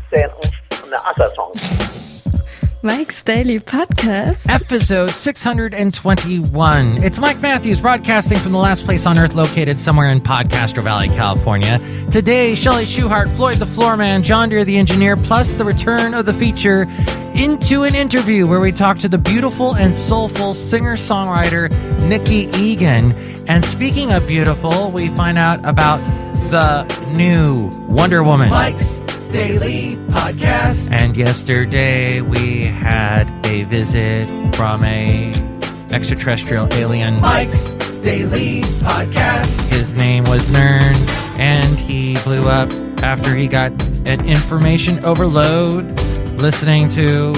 send other songs. Mike's Daily Podcast. Episode 621. It's Mike Matthews broadcasting from the last place on earth located somewhere in Podcastro Valley, California. Today, Chely Shoehart, Floyd the Floorman, John Deere the engineer, plus the return of the feature into an interview where we talk to the beautiful and soulful singer-songwriter NICKY EGAN. And speaking of beautiful, we find out about the new Wonder Woman. Mike's Daily Podcast. And yesterday we had a visit from a extraterrestrial alien. Mike's Daily Podcast. His name was Nern, and he blew up after he got an information overload listening to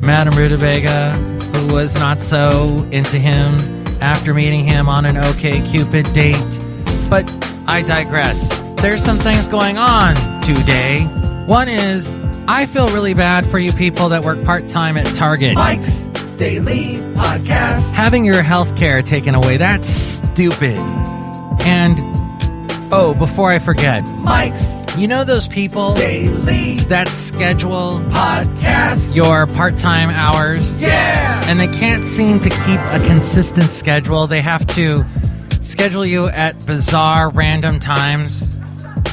Madame Rutabaga, who was not so into him after meeting him on an OkCupid date. But I digress. There's some things going on today. One is, I feel really bad for you people that work part-time at Target. Mike's Daily Podcast. Having your health care taken away, that's stupid. And, oh, before I forget, Mike's you know those people Daily that schedule Podcast. your part-time hours? Yeah! And they can't seem to keep a consistent schedule. They have to schedule you at bizarre, random times.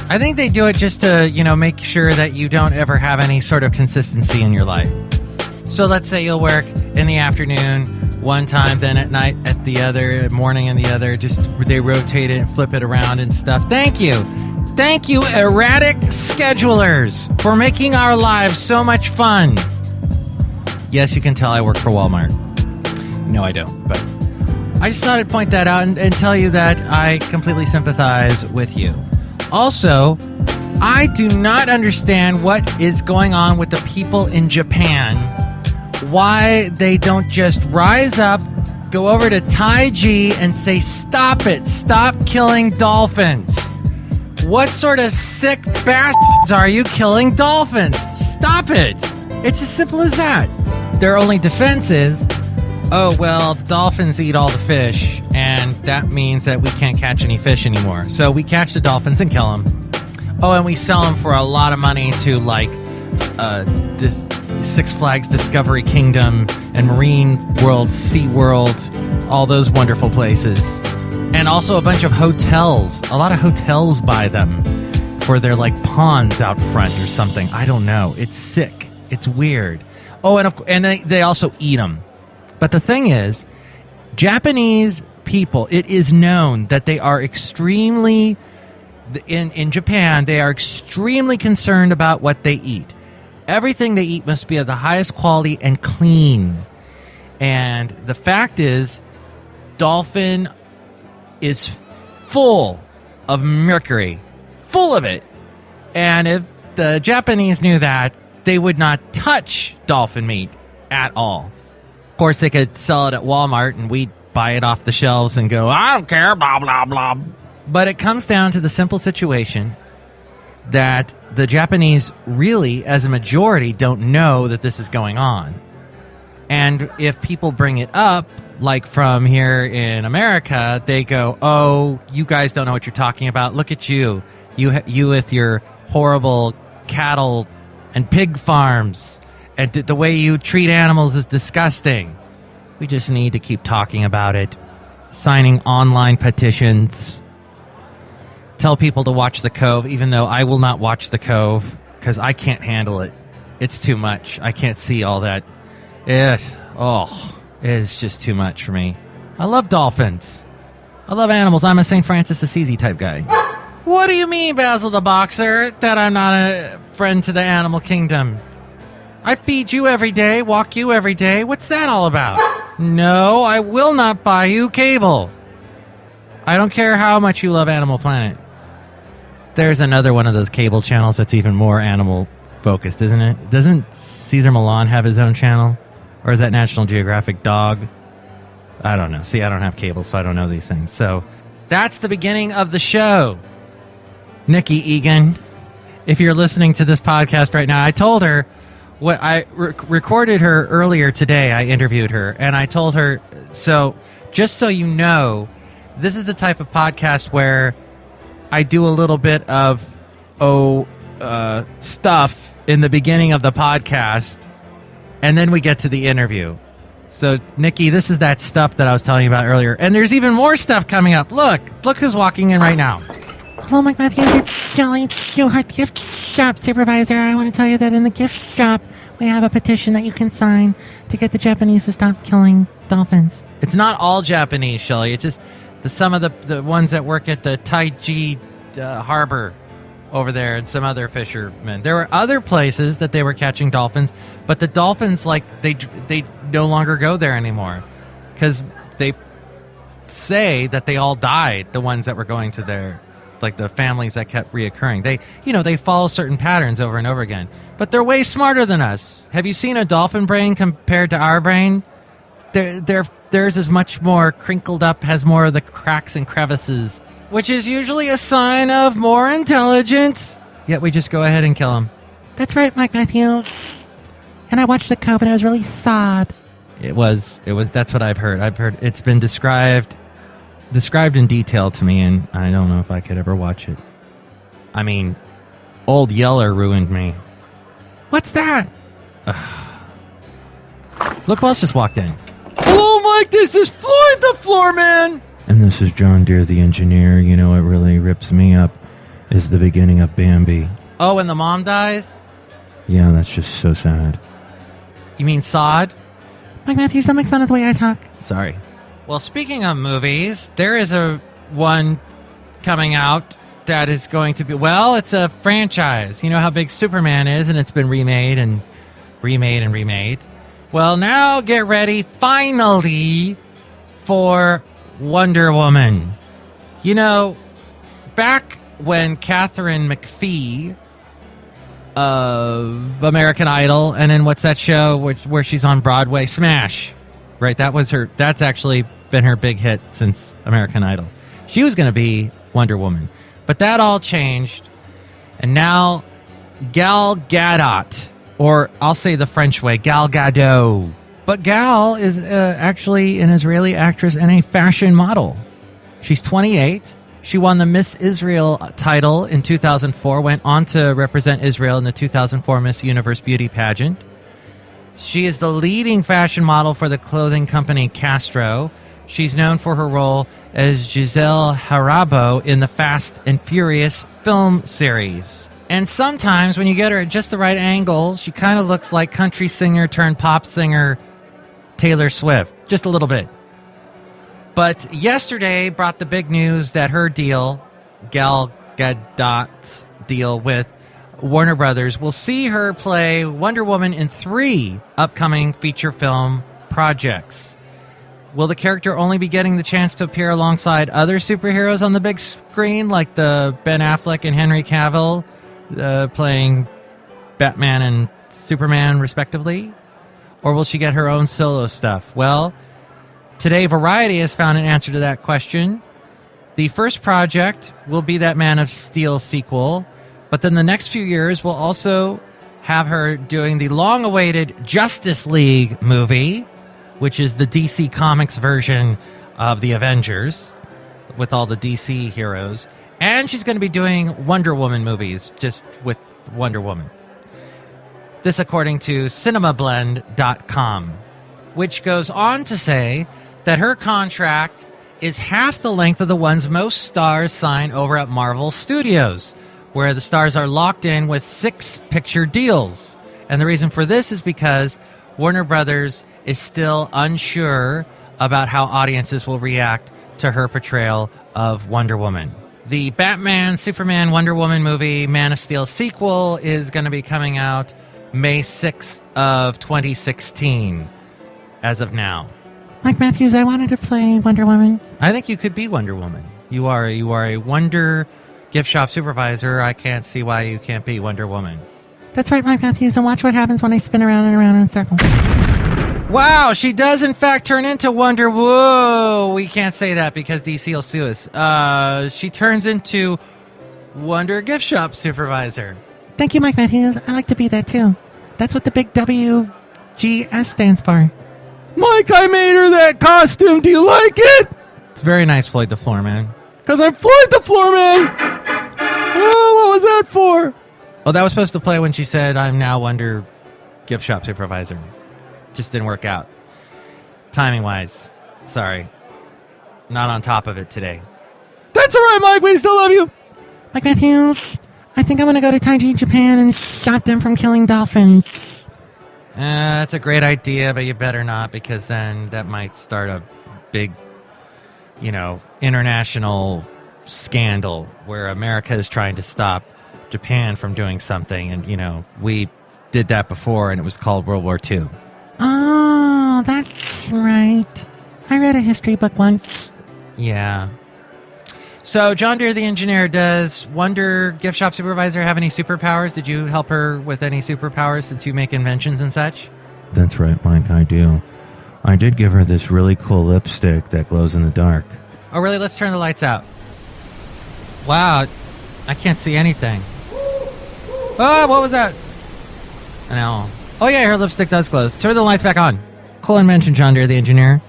I think they do it just to, make sure that you don't ever have any sort of consistency in your life. So let's say you'll work in the afternoon one time, then at night at the other, morning and the other. Just they rotate it and flip it around and stuff. Thank you. Thank you, erratic schedulers, for making our lives so much fun. Yes, you can tell I work for Walmart. No, I don't, but I just thought I'd point that out and tell you that I completely sympathize with you. Also, I do not understand what is going on with the people in Japan. Why they don't just rise up, go over to Taiji and say, stop it, stop killing dolphins. What sort of sick bastards are you killing dolphins? Stop it. It's as simple as that. Their only defense is, oh, well, the dolphins eat all the fish, and that means that we can't catch any fish anymore. So we catch the dolphins and kill them. Oh, and we sell them for a lot of money to, Six Flags Discovery Kingdom and Marine World, Sea World, all those wonderful places. And also a bunch of hotels. A lot of hotels buy them for their, ponds out front or something. I don't know. It's sick. It's weird. Oh, and they also eat them. But the thing is, Japanese people, it is known that they are extremely, in Japan, they are extremely concerned about what they eat. Everything they eat must be of the highest quality and clean. And the fact is, dolphin is full of mercury. Full of it. And if the Japanese knew that, they would not touch dolphin meat at all. Of course, they could sell it at Walmart and we'd buy it off the shelves and go, I don't care, blah, blah, blah. But it comes down to the simple situation that the Japanese really, as a majority, don't know that this is going on. And if people bring it up, like from here in America, they go, oh, you guys don't know what you're talking about. Look at you. You with your horrible cattle and pig farms. And the way you treat animals is disgusting. We just need to keep talking about it. Signing online petitions. Tell people to watch The Cove, even though I will not watch The Cove, because I can't handle it. It's too much. I can't see all that. It is just too much for me. I love dolphins. I love animals. I'm a St. Francis Assisi type guy. What do you mean, Basil the Boxer, that I'm not a friend to the animal kingdom? I feed you every day, walk you every day. What's that all about? No, I will not buy you cable. I don't care how much you love Animal Planet. There's another one of those cable channels that's even more animal-focused, isn't it? Doesn't Cesar Millan have his own channel? Or is that National Geographic Dog? I don't know. See, I don't have cable, so I don't know these things. So that's the beginning of the show. NICKY EGAN, if you're listening to this podcast right now, I told her, what I recorded her earlier today. I interviewed her, and I told her, so just so you know, this is the type of podcast where I do a little bit of stuff in the beginning of the podcast, and then we get to the interview. So, Nicky, this is that stuff that I was telling you about earlier. And there's even more stuff coming up. Look who's walking in right now. Hello, Mike Matthews. It's Chely Shoehart, gift shop supervisor. I want to tell you that in the gift shop, we have a petition that you can sign to get the Japanese to stop killing dolphins. It's not all Japanese, Chely. It's just some of the ones that work at the Taiji harbor over there and some other fishermen. There were other places that they were catching dolphins, but the dolphins, they no longer go there anymore because they say that they all died, the ones that were going to there, like the families that kept reoccurring. They follow certain patterns over and over again, but they're way smarter than us. Have you seen a dolphin brain compared to our brain? Theirs is much more crinkled up, has more of the cracks and crevices, which is usually a sign of more intelligence. Yet we just go ahead and kill them. That's right, Mike Matthews. And I watched the Cove and it was really sad. It was. That's what I've heard. I've heard it's been described in detail to me, and I don't know if I could ever watch it. I mean, Old Yeller ruined me. What's that? Look who else just walked in. Oh, Mike, this is Floyd the Floorman! And this is John Deere, the engineer. You know what really rips me up is the beginning of Bambi. Oh, and the mom dies? Yeah, that's just so sad. You mean Sod? Mike Matthews, don't make fun of the way I talk. Sorry. Well, speaking of movies, there is one coming out that is going to be, it's a franchise. You know how big Superman is, and it's been remade and remade and remade. Well, now get ready, finally, for Wonder Woman. You know, back when Catherine McPhee of American Idol, and then what's that show where she's on Broadway? Smash. Right, that's actually been her big hit since American Idol. She was going to be Wonder Woman. But that all changed, and now Gal Gadot, or I'll say the French way, Gal Gadot. But Gal is actually an Israeli actress and a fashion model. She's 28. She won the Miss Israel title in 2004, went on to represent Israel in the 2004 Miss Universe Beauty pageant. She is the leading fashion model for the clothing company Castro. She's known for her role as Giselle Harabo in the Fast and Furious film series. And sometimes when you get her at just the right angle, she kind of looks like country singer turned pop singer Taylor Swift. Just a little bit. But yesterday brought the big news that her deal, Gal Gadot's deal with Warner Brothers, will see her play Wonder Woman in 3 upcoming feature film projects. Will the character only be getting the chance to appear alongside other superheroes on the big screen, like the Ben Affleck and Henry Cavill playing Batman and Superman, respectively? Or will she get her own solo stuff? Well, today Variety has found an answer to that question. The first project will be that Man of Steel sequel, but then the next few years will also have her doing the long-awaited Justice League movie, which is the DC Comics version of the Avengers, with all the DC heroes. And she's going to be doing Wonder Woman movies, just with Wonder Woman. This according to cinemablend.com, which goes on to say that her contract is half the length of the ones most stars sign over at Marvel Studios, where the stars are locked in with 6-picture deals. And the reason for this is because Warner Brothers is still unsure about how audiences will react to her portrayal of Wonder Woman. The Batman, Superman, Wonder Woman movie, Man of Steel sequel is going to be coming out May 6th of 2016, as of now. Mike Matthews, I wanted to play Wonder Woman. I think you could be Wonder Woman. You are a Wonder gift shop supervisor. I can't see why you can't be Wonder Woman. That's right, Mike Matthews, and watch what happens when I spin around and around in a circle. Wow, she does in fact turn into Wonder. Whoa, we can't say that because DC will sue us. She turns into Wonder gift shop supervisor. Thank you, Mike Matthews. I like to be that too. That's what the big WGS stands for. Mike, I made her that costume. Do you like it? It's very nice, Floyd the Floorman. Because I'm Floyd the Floorman. Oh, what was that for? Oh, that was supposed to play when she said, I'm now Wonder gift shop supervisor. Just didn't work out. Timing-wise. Sorry. Not on top of it today. That's all right, Mike. We still love you. Mike Matthews, I think I'm going to go to Taiji, Japan and stop them from killing dolphins. That's a great idea, but you better not, because then that might start a big, international scandal where America is trying to stop Japan from doing something. And, we did that before, and it was called World War II. Oh, that's right. I read a history book once. Yeah. So, John Deere the engineer, does Wonder Gift Shop Supervisor have any superpowers? Did you help her with any superpowers since you make inventions and such? That's right, Mike, I do. I did give her this really cool lipstick that glows in the dark. Oh, really? Let's turn the lights out. Wow, I can't see anything. Oh, what was that? No. Oh, yeah, her lipstick does glow. Turn the lights back on. Cool invention, John Deere the engineer.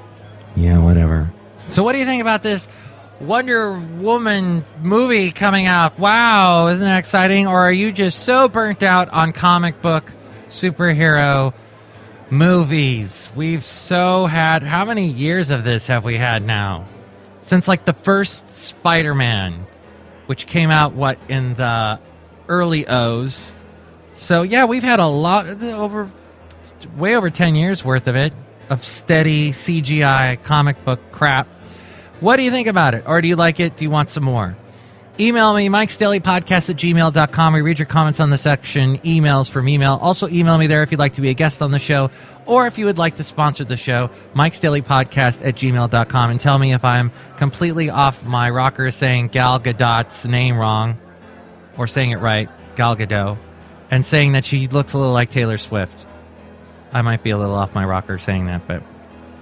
Yeah, whatever. So what do you think about this Wonder Woman movie coming out? Wow, isn't that exciting? Or are you just so burnt out on comic book superhero movies? We've so had... How many years of this have we had now? Since, the first Spider-Man, which came out, in the early O's. So, yeah, we've had a lot, way over 10 years worth of it, of steady CGI comic book crap. What do you think about it? Or do you like it? Do you want some more? Email me, MIKEs-DAILY-PODCAST@gmail.com. We read your comments on the section, emails from email. Also email me there if you'd like to be a guest on the show, or if you would like to sponsor the show, MIKEs-DAILY-PODCAST@gmail.com, and tell me if I'm completely off my rocker saying Gal Gadot's name wrong, or saying it right, Gal Gadot, and saying that she looks a little like Taylor Swift. I might be a little off my rocker saying that, but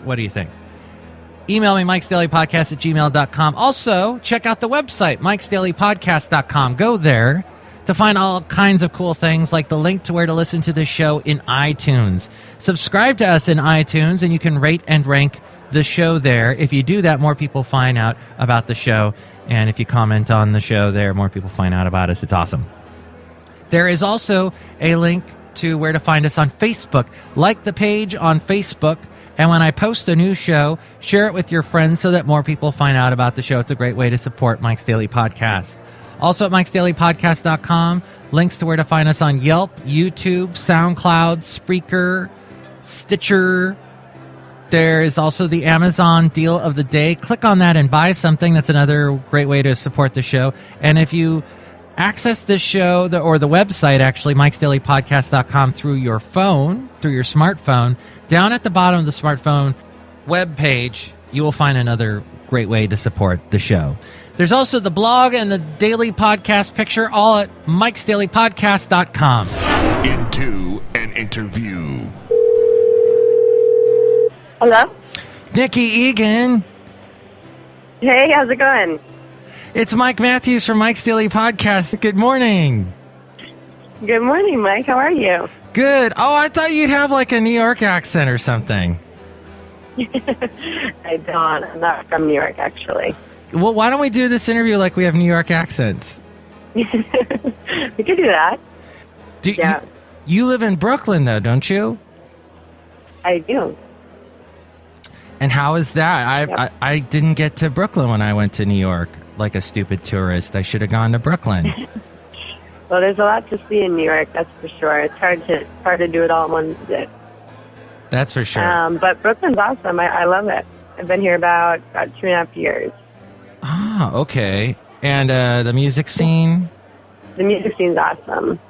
what do you think? Email me, MIKEs-DAILY-PODCAST@gmail.com. Also, check out the website, MIKES-DAILY-PODCAST.com. Go there to find all kinds of cool things, like the link to where to listen to this show in iTunes. Subscribe to us in iTunes, and you can rate and rank the show there. If you do that, more people find out about the show. And if you comment on the show there, more people find out about us. It's awesome. There is also a link to where to find us on Facebook. Like the page on Facebook. And when I post a new show, share it with your friends so that more people find out about the show. It's a great way to support Mike's Daily Podcast. Also at MIKES-DAILY-PODCAST.com, links to where to find us on Yelp, YouTube, SoundCloud, Spreaker, Stitcher. There is also the Amazon deal of the day. Click on that and buy something. That's another great way to support the show. And if you access this show, or the website, actually, MIKES-DAILY-PODCAST.com, through your phone, through your smartphone, down at the bottom of the smartphone web page, you will find another great way to support the show. There's also the blog and the daily podcast picture, all at MIKES-DAILY-PODCAST.com. Into an interview. Hello? Nicky Egan. Hey, how's it going? It's Mike Matthews from Mike's Daily Podcast. Good morning. Good morning, Mike. How are you? Good. Oh, I thought you'd have a New York accent or something. I don't. I'm not from New York, actually. Well, why don't we do this interview like we have New York accents? We could do that. Yeah. You live in Brooklyn, though, don't you? I do. And how is that? Yep. I didn't get to Brooklyn when I went to New York like a stupid tourist. I should have gone to Brooklyn. Well, there's a lot to see in New York, that's for sure. It's hard to do it all in one visit. That's for sure. But Brooklyn's awesome. I love it. I've been here about 2.5 years. Ah, okay. And the music scene? The music scene's awesome.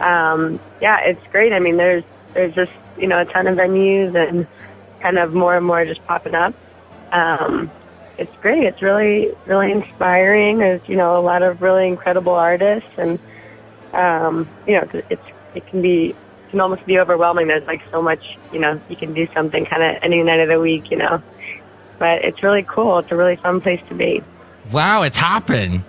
Yeah, it's great. I mean, there's just, a ton of venues and kind of more and more just popping up. It's great. It's really, really inspiring. There's, a lot of really incredible artists, and, it can almost be overwhelming. There's so much, you can do something kind of any night of the week, but it's really cool. It's a really fun place to be. Wow, it's hopping.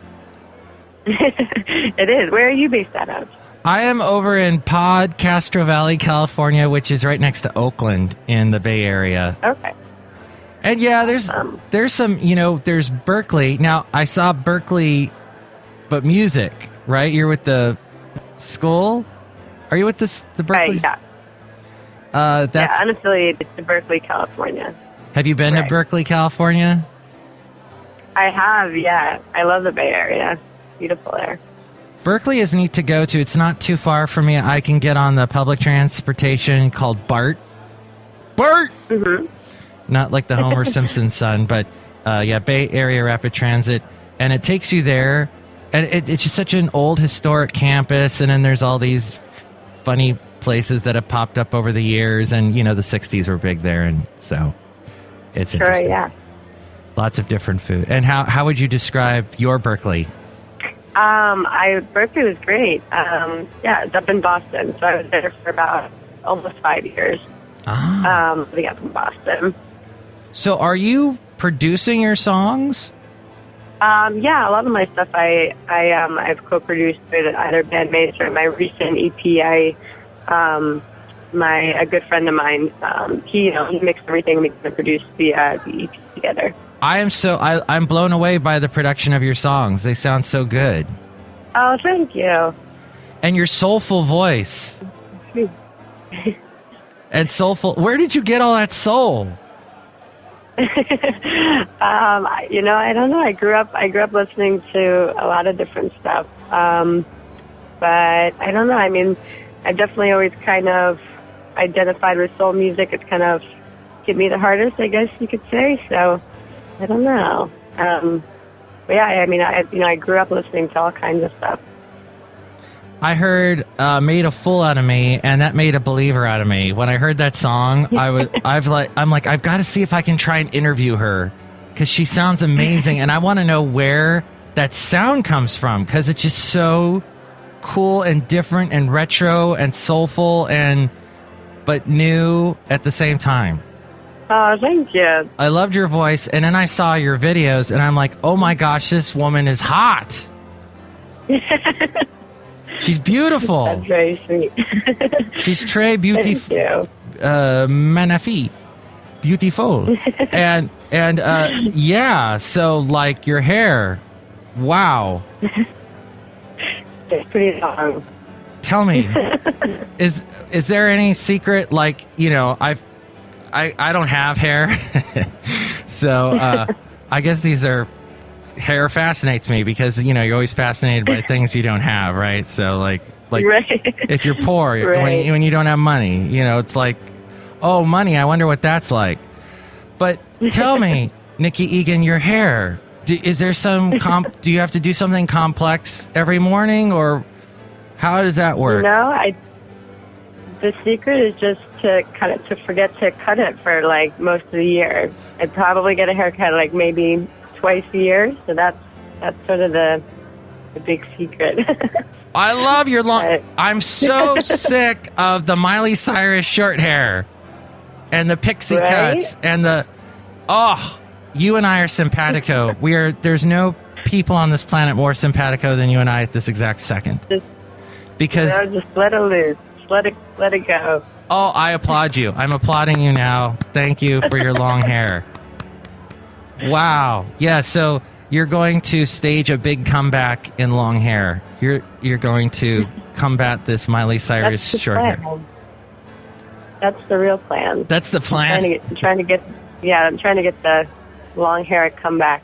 It is. Where are you based out of? I am over in Castro Valley, California, which is right next to Oakland in the Bay Area. Okay. And yeah, there's some, there's Berkeley. Now, I saw Berkeley, but music, right? You're with the school? Are you at the Berkeley? Right, yeah. That's Unaffiliated to Berkeley, California. Have you been to Berkeley, California? I have, yeah. I love the Bay Area. Beautiful there. Berkeley is neat to go to. It's not too far from me. I can get on the public transportation called BART. BART! Mm-hmm. Not like the Homer Simpson son, but Bay Area Rapid Transit. And it takes you there. And it's just such an old historic campus. And then there's all these funny places that have popped up over the years. And, you know, the 60s were big there. And so it's interesting. Yeah. Lots of different food. And how would you describe your Berkeley? Berkeley was great. It's up in Boston. So I was there for about almost 5 years. Living up in Boston. So are you producing your songs? Yeah, a lot of my stuff I've co-produced with either bandmates or my recent EP. A good friend of mine, he mixed everything and we kind of produced the EP together. I'm blown away by the production of your songs. They sound so good. Oh, thank you. And your soulful voice. And soulful. Where did you get all that soul? I don't know. I grew up listening to a lot of different stuff. But I don't know. I mean, I've definitely always kind of identified with soul music. It's kind of hit me the hardest, I guess you could say. So I don't know. But yeah, I mean, I grew up listening to all kinds of stuff. I heard "Made a Fool Out of Me," and that made a believer out of me. When I heard that song, I've got to see if I can try and interview her because she sounds amazing, and I want to know where that sound comes from because it's just so cool and different and retro and soulful but new at the same time. Oh, thank you. I loved your voice, and then I saw your videos, and I'm like, oh my gosh, this woman is hot. She's beautiful. That's very sweet. She's très beautiful. Magnifique. Beautiful. and yeah, so like your hair. Wow. It's pretty long. Tell me, is there any secret, like, you know, I don't have hair. So I guess hair fascinates me because, you know, you're always fascinated by things you don't have, right? So like right. If you're poor, right. when you don't have money, you know, it's like, oh, money, I wonder what that's like. But tell me, Nicky Egan, your hair, is there some do you have to do something complex every morning, or how does that work? No, the secret is just to forget to cut it for like most of the year. I'd probably get a haircut like maybe twice a year, so that's sort of the big secret. I love your long. I'm so sick of the Miley Cyrus short hair and the pixie cuts and you and I are simpatico. There's no people on this planet more simpatico than you and I at this exact second. Just let it loose. Let it go. Oh, I applaud you. I'm applauding you now. Thank you for your long hair. Wow. Yeah, so you're going to stage a big comeback in long hair. You're going to combat this Miley Cyrus short hair. That's the real plan. That's the plan. I'm trying to get the long hair comeback.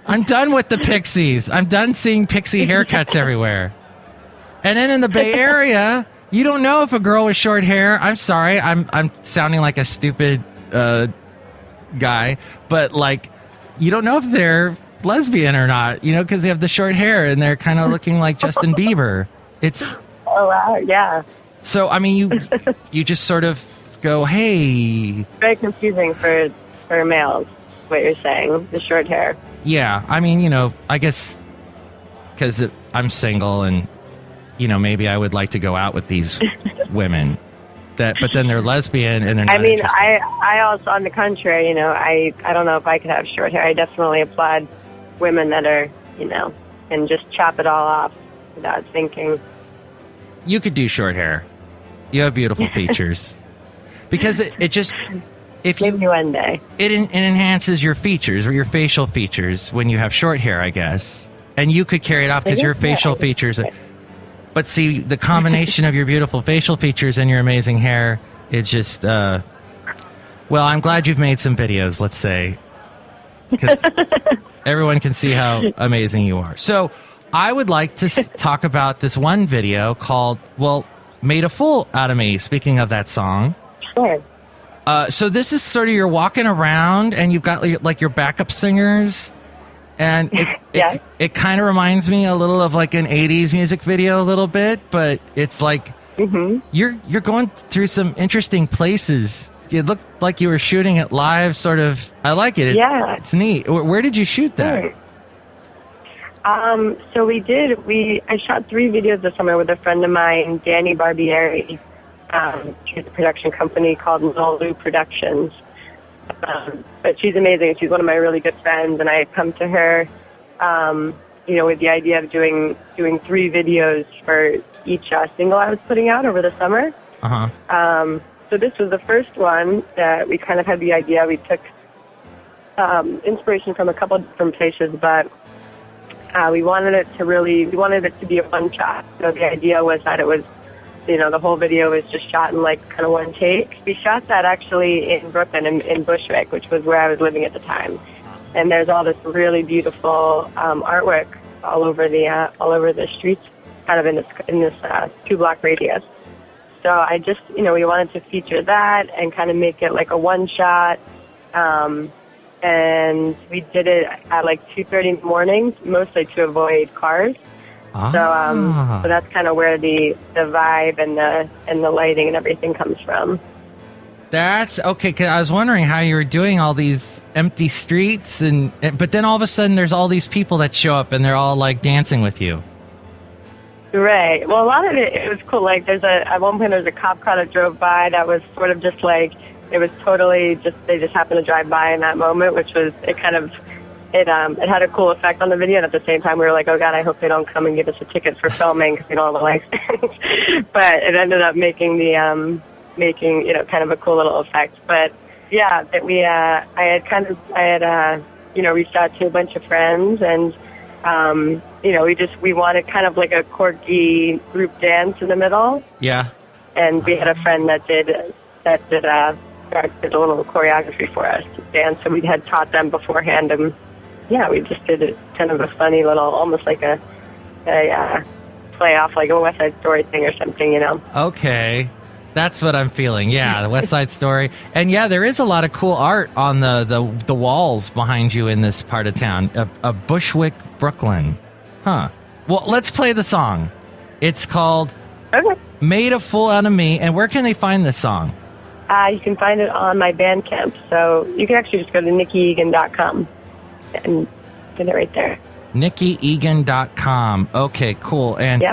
I'm done with the pixies. I'm done seeing pixie haircuts everywhere. And then in the Bay Area, you don't know if a girl with short hair. I'm sorry. I'm sounding like a stupid guy, but like, you don't know if they're lesbian or not, you know, because they have the short hair and they're kind of looking like Justin Bieber. It's wow, yeah. So I mean, you just sort of go, hey. Very confusing for males. What you're saying, the short hair. Yeah, I mean, you know, I guess because I'm single and, you know, maybe I would like to go out with these women. But then they're lesbian and they're not. I mean, interested. I also, on the contrary, you know, I don't know if I could have short hair. I definitely applaud women that are, you know, and just chop it all off without thinking. You could do short hair. You have beautiful features. Because it just, maybe one day. It enhances your features or your facial features when you have short hair, I guess. And you could carry it off because your facial features. But see, the combination of your beautiful facial features and your amazing hair, it's just, well, I'm glad you've made some videos, let's say, because everyone can see how amazing you are. So I would like to talk about this one video called, well, Made a Fool Out of Me, speaking of that song. Sure. So this is sort of, you're walking around and you've got like your backup singers. And it kind of reminds me a little of like an 80s music video a little bit, but it's like you're going through some interesting places. It looked like you were shooting it live, sort of. I like it. It's neat. Where did you shoot that? So I shot 3 videos this summer with a friend of mine, Danny Barbieri. She has a production company called Nolu Productions. But she's amazing. She's one of my really good friends, and I had come to her, with the idea of doing 3 videos for each single I was putting out over the summer. So this was the first one that we kind of had the idea. We took inspiration from a couple of different places, but we wanted it to be a one shot. So the idea was that it was, the whole video was just shot in like kind of one take. We shot that actually in Brooklyn, in Bushwick, which was where I was living at the time. And there's all this really beautiful artwork all over the streets, kind of in this 2-block radius. So I just, we wanted to feature that and kind of make it like a one shot. And we did it at like 2:30 in the morning, mostly to avoid cars. So that's kind of where the vibe and the lighting and everything comes from. That's okay. 'Cause I was wondering how you were doing all these empty streets, but then all of a sudden there's all these people that show up and they're all like dancing with you. Right. Well, a lot of it was cool. Like at one point there's a cop car that drove by that was sort of just like, it was totally just, they just happened to drive by in that moment, which was, it had a cool effect on the video. And at the same time, we were like, oh God, I hope they don't come and give us a ticket for filming because we don't have a license. But it ended up making kind of a cool little effect. But yeah, that I had reached out to a bunch of friends and, we wanted kind of like a quirky group dance in the middle. Yeah. And we had a friend that did a little choreography for us to dance. So we had taught them beforehand. And yeah, we just did it kind of a funny little, almost like a play off like a West Side Story thing or something, Okay. That's what I'm feeling. Yeah, the West Side Story. And yeah, there is a lot of cool art on the walls behind you in this part of town, of Bushwick, Brooklyn. Huh. Well, let's play the song. It's called Made a Fool Out of Me. And where can they find this song? You can find it on my Bandcamp. So you can actually just go to NICKY-EGAN.com and get it right there. NICKY-EGAN.com. Okay, cool. And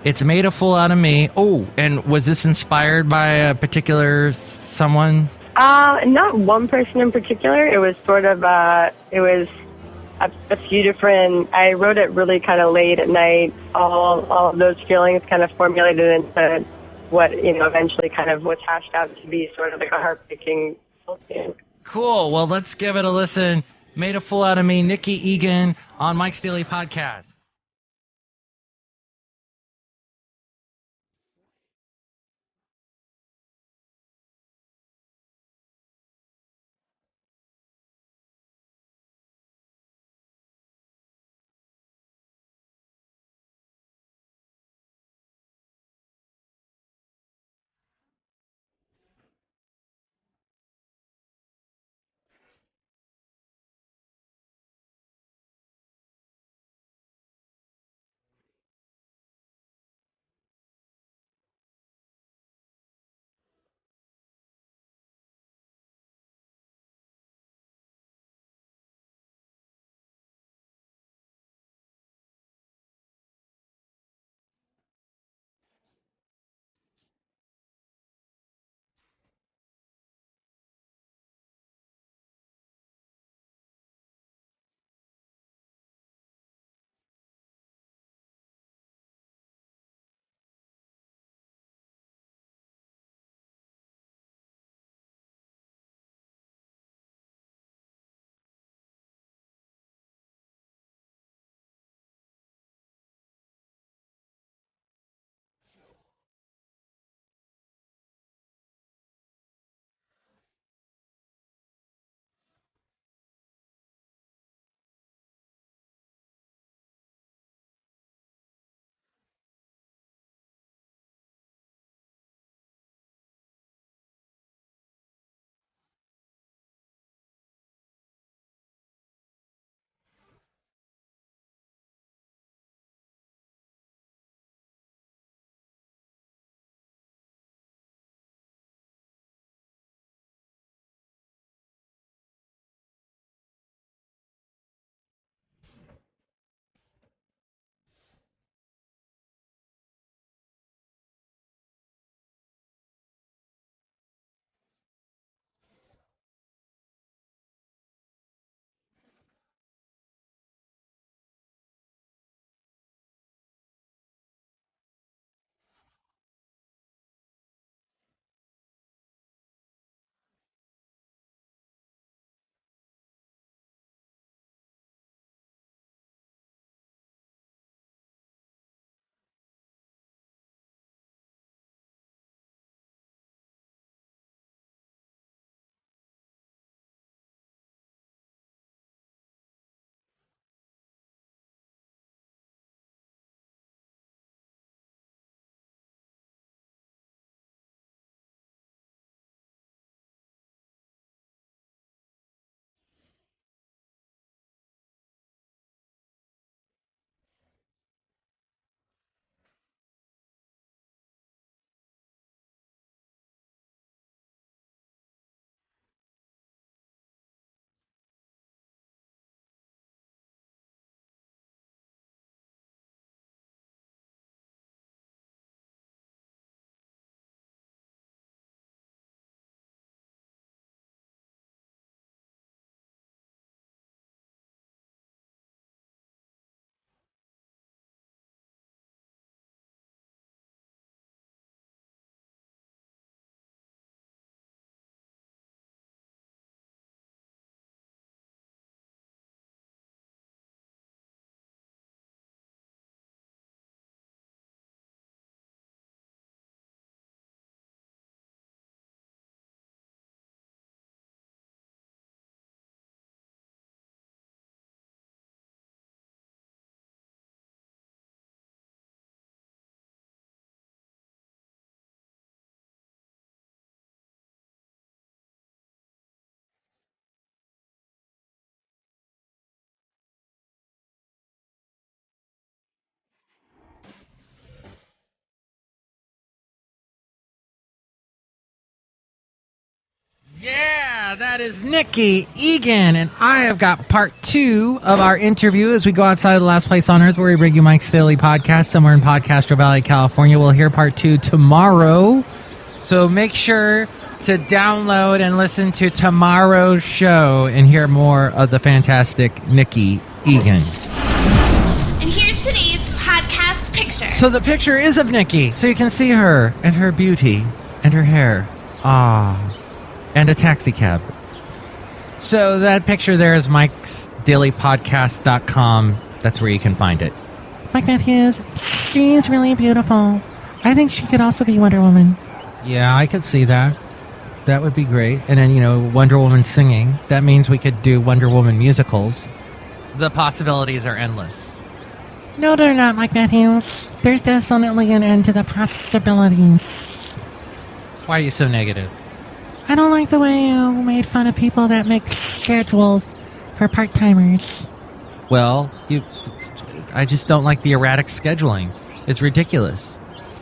it's Made a Fool Out of Me. Oh, and was this inspired by a particular someone? Not one person in particular. It was sort of, it was a few different, I wrote it really kind of late at night. All of those feelings kind of formulated into what, eventually kind of was hashed out to be sort of like a heartbreaking thing. Cool. Well, let's give it a listen. Made a Fool Out of Me, Nicky Egan on Mike's Daily Podcast. That is Nicky Egan, and I have got part 2 of our interview as we go outside of the last place on earth where we bring you Mike's Daily Podcast somewhere in Podcastro Valley, California. We'll hear part 2 tomorrow, so make sure to download and listen to tomorrow's show and hear more of the fantastic Nicky Egan. And here's today's podcast picture. So the picture is of Nicky, so you can see her and her beauty and her hair. And a taxi cab. So that picture there is MIKEs-DAILY-PODCAST-.com. That's where you can find it. Mike Matthews, she's really beautiful. I think she could also be Wonder Woman. Yeah, I could see that. That would be great. And then, Wonder Woman singing. That means we could do Wonder Woman musicals. The possibilities are endless. No, they're not, Mike Matthews. There's definitely an end to the possibilities. Why are you so negative? I don't like the way you made fun of people that make schedules for part-timers. Well, I just don't like the erratic scheduling. It's ridiculous.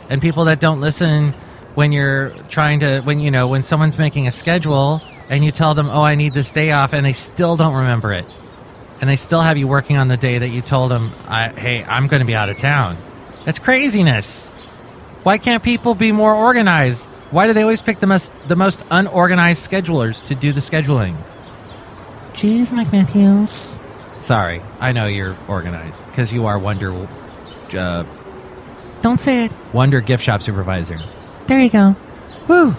And people that don't listen when you're trying to, when someone's making a schedule and you tell them, oh, I need this day off, and they still don't remember it. And they still have you working on the day that you told them, hey, I'm going to be out of town. That's craziness. Why can't people be more organized? Why do they always pick the most unorganized schedulers to do the scheduling? Jeez, Mike Matthews. Sorry, I know you're organized because you are Don't say it. Wonder gift shop supervisor. There you go. Woo.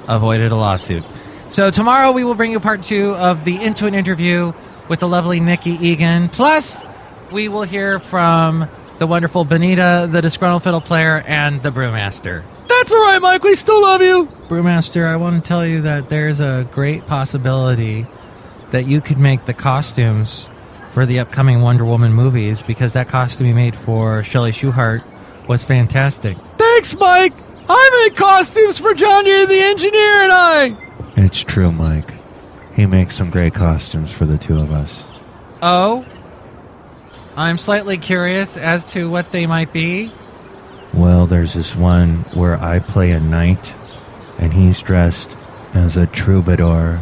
Avoided a lawsuit. So tomorrow we will bring you part 2 of the Into It interview with the lovely Nicky Egan. Plus, we will hear from the wonderful Benita, the Disgruntled Fiddle Player, and the Brewmaster. That's all right, Mike. We still love you. Brewmaster, I want to tell you that there's a great possibility that you could make the costumes for the upcoming Wonder Woman movies because that costume you made for Chely Shoehart was fantastic. Thanks, Mike. I make costumes for Johnny the Engineer and I. It's true, Mike. He makes some great costumes for the two of us. Oh? I'm slightly curious as to what they might be. Well, there's this one where I play a knight, and he's dressed as a troubadour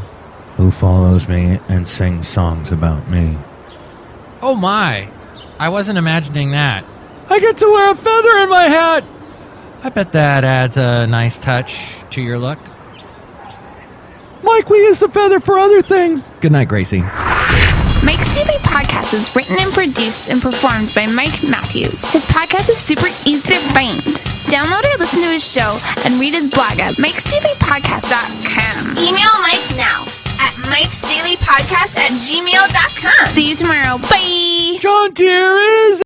who follows me and sings songs about me. Oh my. I wasn't imagining that. I get to wear a feather in my hat. I bet that adds a nice touch to your look. Mike, we use the feather for other things. Good night, Gracie. Mike's Daily Podcast is written and produced and performed by Mike Matthews. His podcast is super easy to find. Download or listen to his show and read his blog at MIKEs-DAILY-PODCAST.com. Email Mike now at MIKEs-DAILY-PODCAST@gmail.com. See you tomorrow. Bye. John Deere is